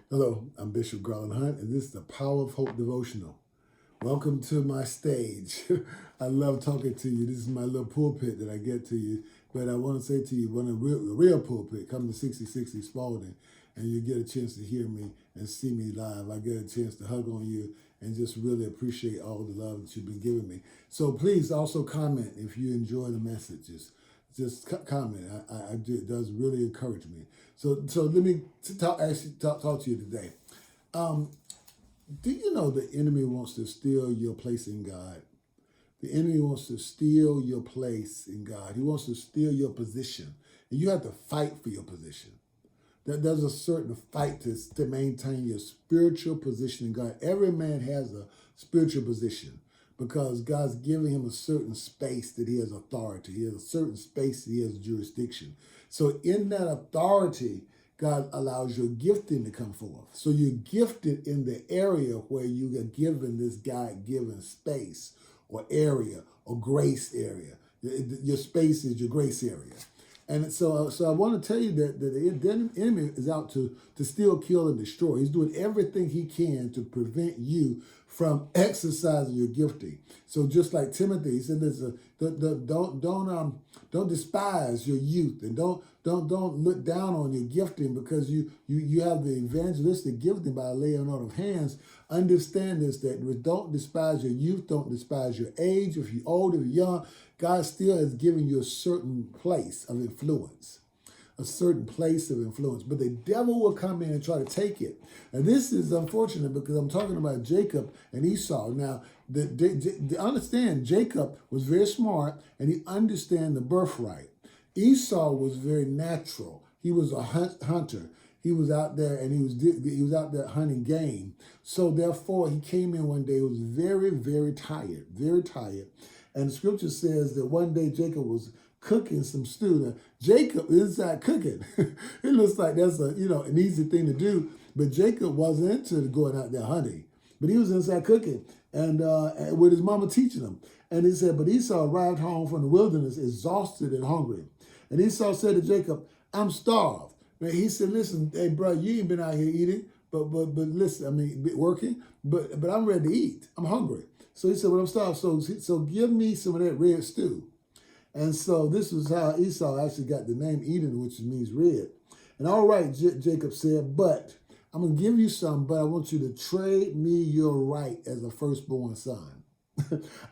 Hello, I'm Bishop Garland Hunt, and this is the Power of Hope Devotional. Welcome to my stage. I love talking to you. This is my little pulpit that I get to you. But I want to say to you, when the real pulpit, come to 6060 Spalding, and you get a chance to hear me and see me live. I get a chance to hug on you and just really appreciate all the love that you've been giving me. So please also comment if you enjoy the messages. Just comment. It does really encourage me. So let me talk to you today. Do you know the enemy wants to steal your place in God? The enemy wants to steal your place in God. He wants to steal your position. And you have to fight for your position. There's a certain fight to maintain your spiritual position in God. Every man has a spiritual position because God's giving him a certain space that he has authority. He has a certain space that he has jurisdiction. So in that authority, God allows your gifting to come forth. So you're gifted in the area where you are given this God-given space or area or grace area. Your space is your grace area. And so I want to tell you that the enemy is out to steal, kill, and destroy. He's doing everything he can to prevent you from exercising your gifting. So just like Timothy, he said, don't despise your youth, and don't look down on your gifting because you have the evangelistic gifting by laying on of hands. Understand this, that don't despise your youth, don't despise your age. If you're old, if you're young, God still has given you a certain place of influence. A certain place of influence. But the devil will come in and try to take it. And this is unfortunate because I'm talking about Jacob and Esau. Now, understand, Jacob was very smart and he understand the birthright. Esau was very natural. He was a hunter. He was out there and he was out there hunting game. So therefore, he came in one day. He was very, very tired, very tired. And the scripture says that one day Jacob was cooking some stew. Now, Jacob is inside cooking. It looks like that's an easy thing to do, but Jacob wasn't into going out there hunting. But he was inside cooking and with his mama teaching him. And he said, but Esau arrived home from the wilderness exhausted and hungry. And Esau said to Jacob, I'm starved. And he said, listen, hey, bro, you ain't been out here eating, but listen, I mean, working, but I'm ready to eat. I'm hungry. So he said, well, I'm starved. So give me some of that red stew. And so this was how Esau actually got the name Edom, which means red. And all right, Jacob said, but I'm going to give you some, but I want you to trade me your right as a firstborn son.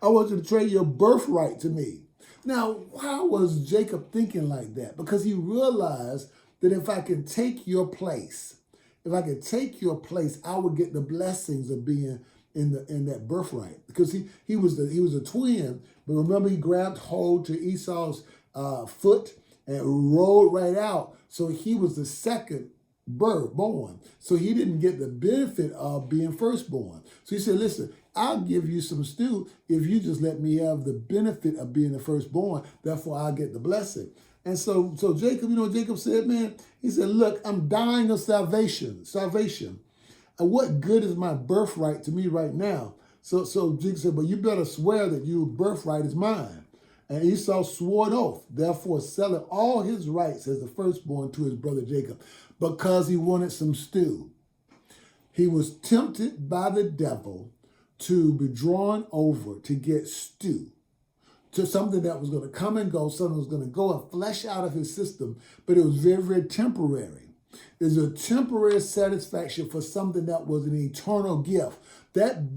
I want you to trade your birthright to me. Now, why was Jacob thinking like that? Because he realized that if I can take your place, I would get the blessings of being in that birthright, because he was a twin. But remember, he grabbed hold to Esau's foot and rolled right out. So he was the second born. So he didn't get the benefit of being firstborn. So he said, listen, I'll give you some stew if you just let me have the benefit of being the firstborn. Therefore, I'll get the blessing. And so Jacob, Jacob said, man, he said, look, I'm dying of salvation. And what good is my birthright to me right now? So Jacob said, but you better swear that your birthright is mine. And Esau swore an oath, therefore selling all his rights as the firstborn to his brother Jacob, because he wanted some stew. He was tempted by the devil to be drawn over to get stew, to something that was going to come and go, something was going to go and flesh out of his system, but it was very, very temporary. Is a temporary satisfaction for something that was an eternal gift. That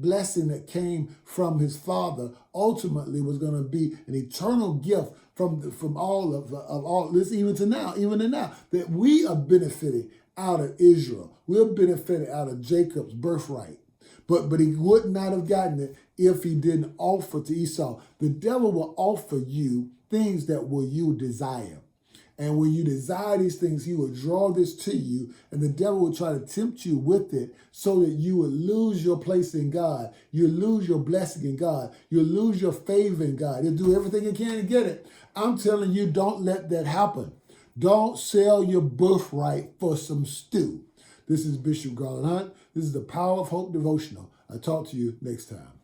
blessing that came from his father ultimately was going to be an eternal gift from all of all this, even to now, that we are benefiting out of Israel. We're benefiting out of Jacob's birthright. But he would not have gotten it if he didn't offer to Esau. The devil will offer you things that you desire. And when you desire these things, he will draw this to you, and the devil will try to tempt you with it so that you will lose your place in God. You'll lose your blessing in God. You'll lose your favor in God. He'll do everything he can to get it. I'm telling you, don't let that happen. Don't sell your birthright for some stew. This is Bishop Garland Hunt. This is the Power of Hope Devotional. I'll talk to you next time.